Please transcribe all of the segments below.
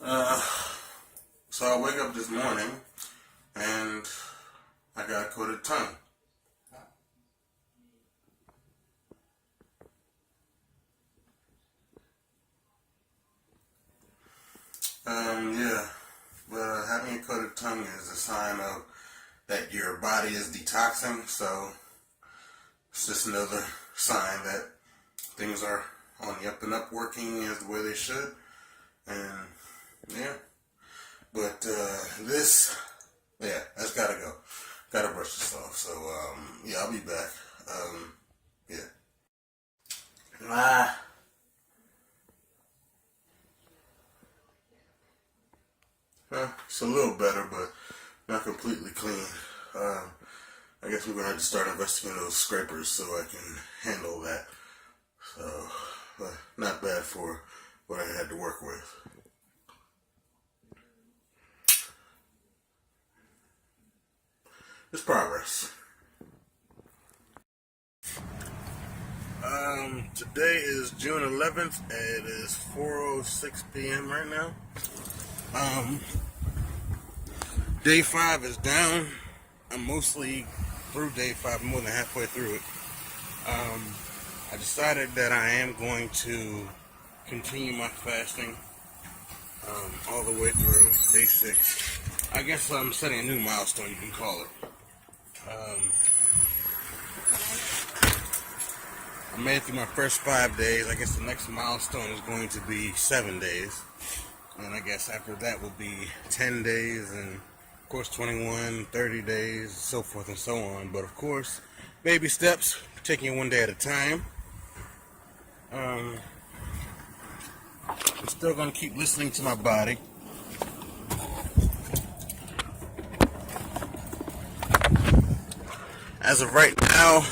Uh, so I wake up this morning and I got a coated tongue. Yeah, but having a coated tongue is a sign of that your body is detoxing. So it's just another sign that things are on the up and up, working as the way they should. And yeah, but that's gotta go. Gotta brush this off. So yeah, I'll be back. Yeah. Ah. It's a little better, but not completely clean. I guess we're gonna have to start investing in those scrapers so I can handle that. So, not bad for what I had to work with. It's progress. Today is June 11th. It is 4:06 p.m. right now. Day 5 is down. I'm mostly through day 5, more than halfway through it. I decided that I am going to continue my fasting all the way through day 6. I guess I'm setting a new milestone, you can call it. I made it through my first 5 days. I guess the next milestone is going to be 7 days. And I guess after that will be 10 days and of course 21, 30 days, so forth and so on. But of course, baby steps, taking it one day at a time. I'm still going to keep listening to my body. As of right now,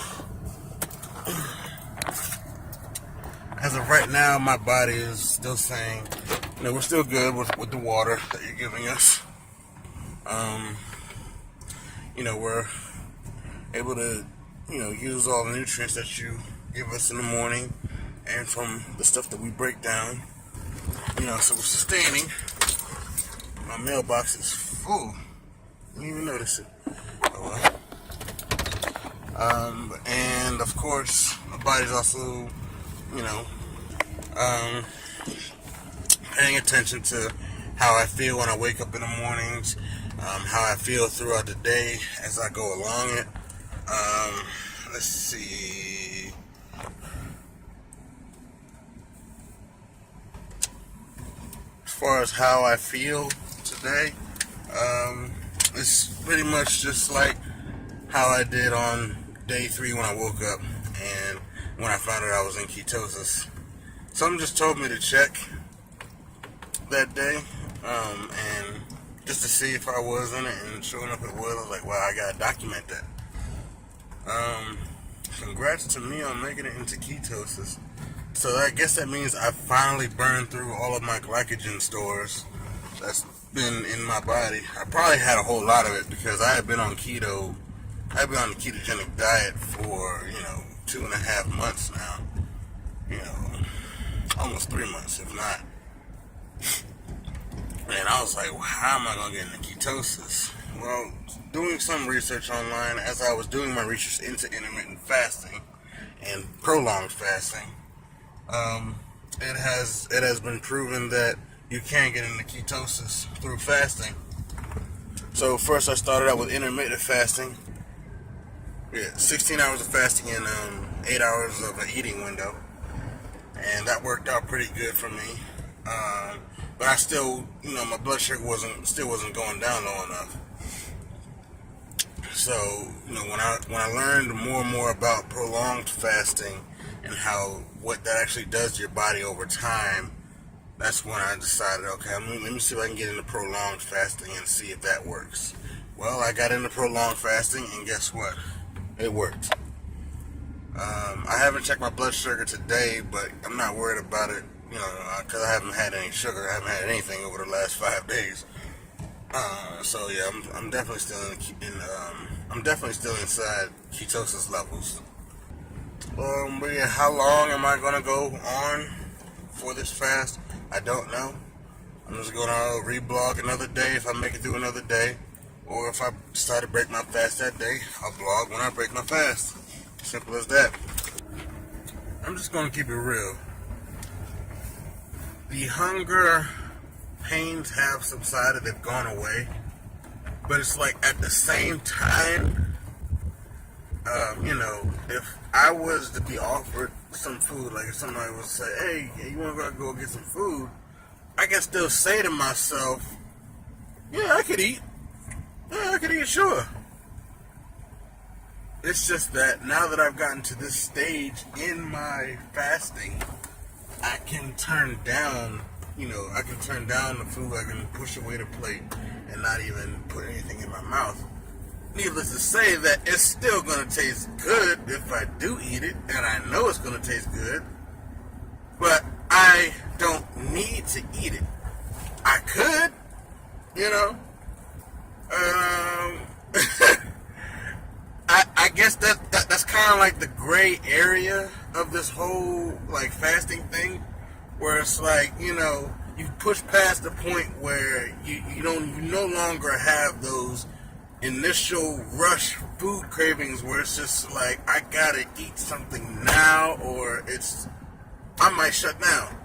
my body is still saying, we're still good with the water that you're giving us. We're able to, use all the nutrients that you give us in the morning and from the stuff that we break down. So we're sustaining. My mailbox is full. Didn't even notice it. Oh well. And of course, my body's also, paying attention to how I feel when I wake up in the mornings, how I feel throughout the day as I go along it. Let's see. As far as how I feel today, it's pretty much just like how I did on day 3 when I woke up and when I found out I was in ketosis. Something just told me to check that day, and just to see if I was in it, and sure enough it was. I was like, wow, I gotta document that. Congrats to me on making it into ketosis. So I guess that means I finally burned through all of my glycogen stores that's been in my body. I probably had a whole lot of it because I had been on keto. I've been on the ketogenic diet for, 2.5 months now. Almost 3 months, if not. And I was like, well, how am I going to get into ketosis? Well, doing some research online, as I was doing my research into intermittent fasting and prolonged fasting, it has been proven that you can get into ketosis through fasting. So first I started out with intermittent fasting. 16 hours of fasting and 8 hours of an eating window. And that worked out pretty good for me. But I still, my blood sugar wasn't going down low enough. So, when I learned more and more about prolonged fasting and what that actually does to your body over time, that's when I decided, okay, let me see if I can get into prolonged fasting and see if that works. Well, I got into prolonged fasting, and guess what? It worked. I haven't checked my blood sugar today, but I'm not worried about it, because I haven't had any sugar. I haven't had anything over the last 5 days. So yeah, I'm definitely still I'm definitely still inside ketosis levels. But yeah, how long am I gonna go on for this fast? I don't know. I'm just going to reblog another day if I make it through another day. Or if I decide to break my fast that day, I'll blog when I break my fast. Simple as that. I'm just going to keep it real. The hunger pains have subsided, they've gone away. But it's like at the same time, if I was to be offered some food, like if somebody was to say, hey, you want to go get some food, I can still say to myself, yeah, I could eat. Yeah, I could eat, sure. It's just that now that I've gotten to this stage in my fasting, I can turn down, the food, I can push away the plate and not even put anything in my mouth. Needless to say that it's still going to taste good if I do eat it, and I know it's going to taste good, but I don't need to eat it. I could, I guess that's kind of like the gray area of this whole like fasting thing, where it's like you push past the point where you no longer have those initial rush food cravings where it's just like I gotta eat something now or I might shut down.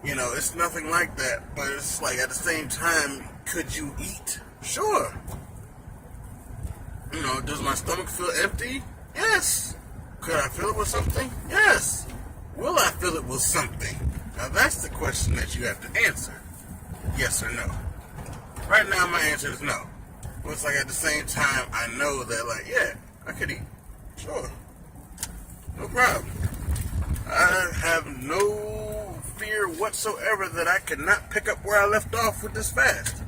It's nothing like that, but it's like at the same time, could you eat? Sure. Does my stomach feel empty? Yes. Could I fill it with something? Yes. Will I fill it with something? Now that's the question that you have to answer. Yes or no. Right now my answer is no. But it's like at the same time I know that like, yeah, I could eat. Sure. No problem. I have no fear whatsoever that I could not pick up where I left off with this fast.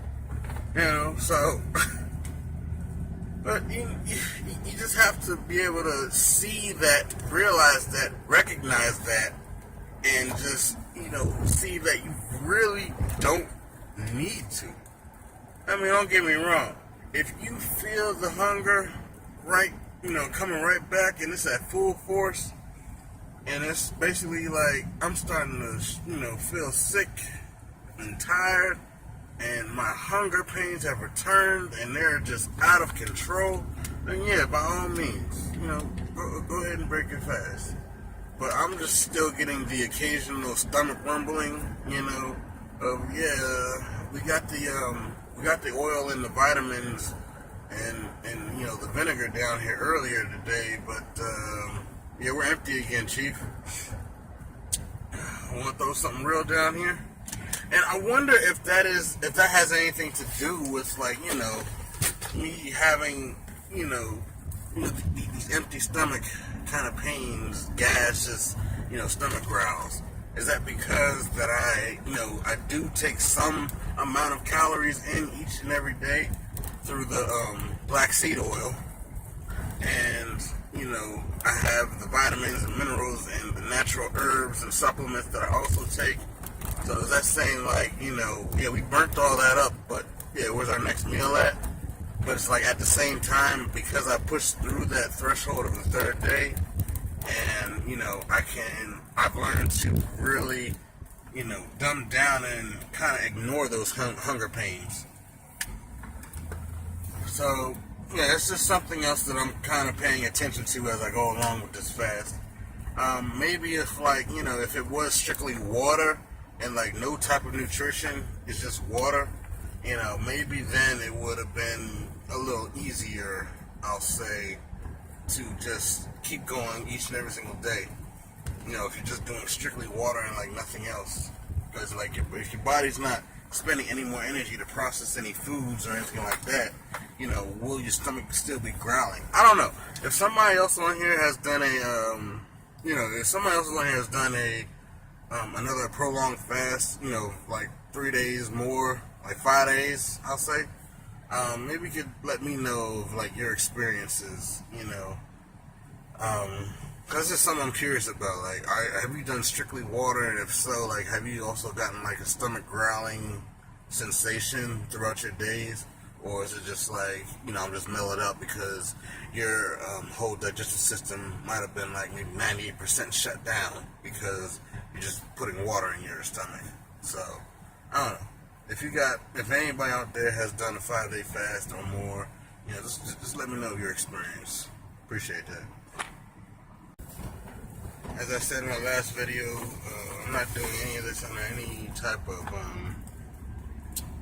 So but you just have to be able to see that, realize that, recognize that, and just, see that you really don't need to. I mean, don't get me wrong. If you feel the hunger coming right back and it's at full force, and it's basically like I'm starting to, feel sick and tired, and my hunger pains have returned and they're just out of control, then yeah, by all means, go ahead and break your fast. But I'm just still getting the occasional stomach rumbling, of we got the oil and the vitamins and the vinegar down here earlier today, but yeah, we're empty again, Chief. I want to throw something real down here. And I wonder if that has anything to do with me having these empty stomach kind of pains, gases, stomach growls. Is that because that I do take some amount of calories in each and every day through the black seed oil, and I have the vitamins and minerals and the natural herbs and supplements that I also take. So is that saying like, we burnt all that up, but yeah, where's our next meal at? But it's like at the same time, because I pushed through that threshold of the third day, and I've learned to really, dumb down and kind of ignore those hunger pains. So yeah, it's just something else that I'm kind of paying attention to as I go along with this fast. Maybe if it was strictly water and like no type of nutrition, it's just water, maybe then it would have been a little easier, I'll say, to just keep going each and every single day. If you're just doing strictly water and like nothing else. Because like if your body's not spending any more energy to process any foods or anything like that, will your stomach still be growling? I don't know. If somebody else on here has done another prolonged fast, like 3 days more, like 5 days, I'll say, maybe you could let me know of like your experiences, because it's just something I'm curious about. Like, have you done strictly water, and if so, like, have you also gotten like a stomach growling sensation throughout your days, or is it just like, I'm just mellowed up because your whole digestive system might have been like maybe 98% shut down because you're just putting water in your stomach? So I don't know. if anybody out there has done a 5-day fast or more, just let me know your experience. Appreciate that. As I said in my last video, I'm not doing any of this under any type of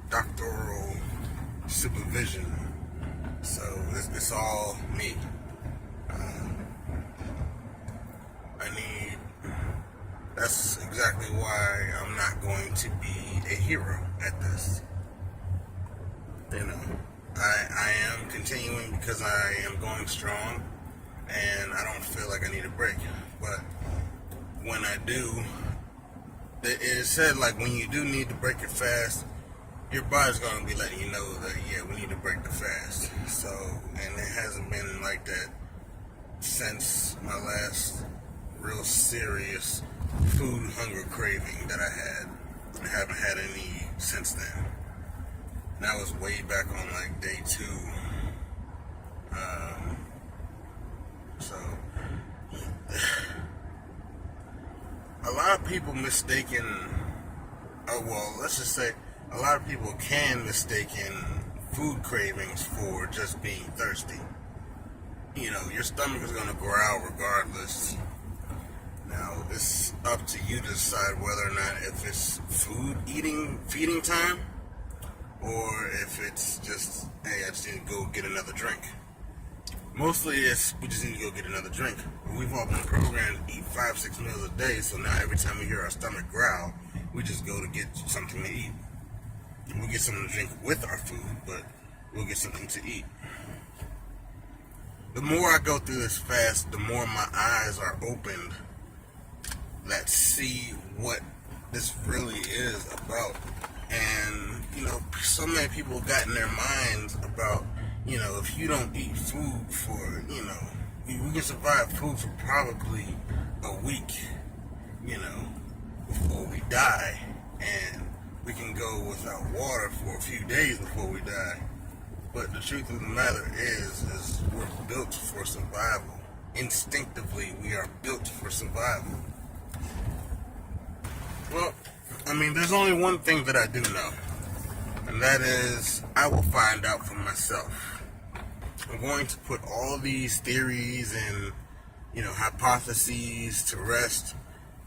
doctoral supervision. So it's all me. That's exactly why I'm not going to be a hero at this. I am continuing because I am going strong and I don't feel like I need a break. But when I do, it is said like when you do need to break your fast, your body's going to be letting you know that, yeah, we need to break the fast. So, and it hasn't been like that since my last real serious food hunger craving that I had. I haven't had any since then. And that was way back on like day 2. So a lot of people let's just say a lot of people can mistaken food cravings for just being thirsty. Your stomach is going to growl regardless. Now, it's up to you to decide whether or not if it's feeding time, or if it's just, hey, I just need to go get another drink. Mostly we just need to go get another drink. We've all been programmed to eat 5-6 meals a day, so now every time we hear our stomach growl, we just go to get something to eat. We'll get something to drink with our food, but we'll get something to eat. The more I go through this fast, the more my eyes are opened that see what this really is about. And, so many people got in their minds about, if you don't eat food for, we can survive food for probably a week, before we die. And we can go without water for a few days before we die. But the truth of the matter is we're built for survival. Instinctively, we are built for survival. Well, there's only one thing that I do know, and that is I will find out for myself. I'm going to put all these theories and, hypotheses to rest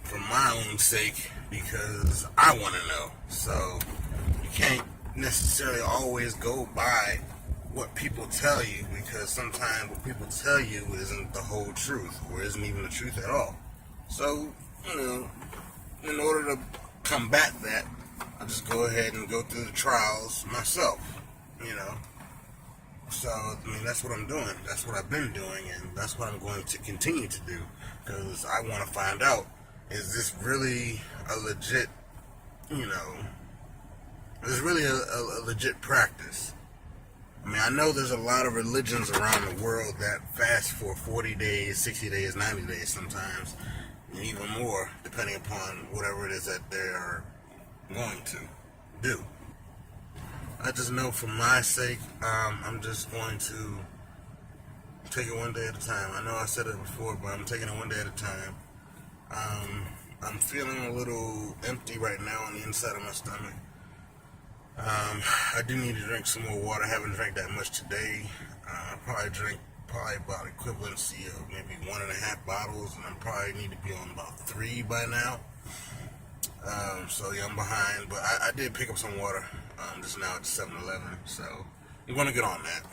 for my own sake because I want to know. So you can't necessarily always go by what people tell you, because sometimes what people tell you isn't the whole truth or isn't even the truth at all. So, in order to combat that, I just go ahead and go through the trials myself, So, that's what I'm doing. That's what I've been doing, and that's what I'm going to continue to do, because I want to find out, is this really a legit, is really a legit practice? I know there's a lot of religions around the world that fast for 40 days, 60 days, 90 days sometimes, and even more, depending upon whatever it is that they're going to do. I just know for my sake, I'm just going to take it one day at a time. I know I said it before, but I'm taking it one day at a time. I'm feeling a little empty right now on the inside of my stomach. I do need to drink some more water. I haven't drank that much today. I probably about equivalency of maybe 1.5 bottles, and I probably need to be on about 3 by now. So yeah, I'm behind, but I did pick up some water just now at the 7-Eleven, so I'm going to get on that.